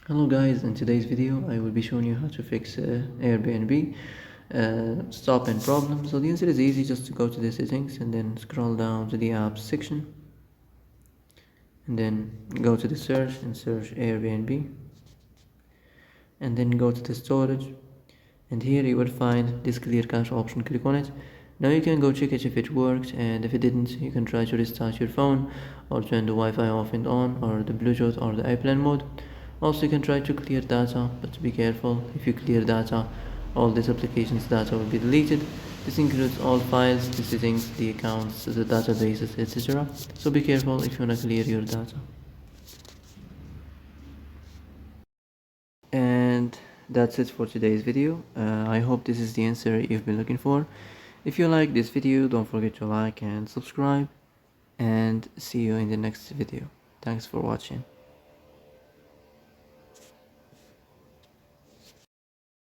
Hello guys, in today's video I will be showing you how to fix Airbnb stop and problem. So the answer is easy, just to go to the settings and then scroll down to the apps section and then go to the search and search Airbnb and then go to the storage, and here you will find this clear cache option. Click on it. Now you can go check it if it worked, and if it didn't you can try to restart your phone or turn the Wi-Fi off and on, or the Bluetooth or the airplane mode. Also you can try to clear data, but be careful. If you clear data, all this application's data will be deleted. This includes all files, the settings, the accounts, the databases, etc. So be careful if you want to clear your data. And that's it for today's video. I hope this is the answer you've been looking for. If you like this video, don't forget to like and subscribe, and see you in the next video. Thanks for watching.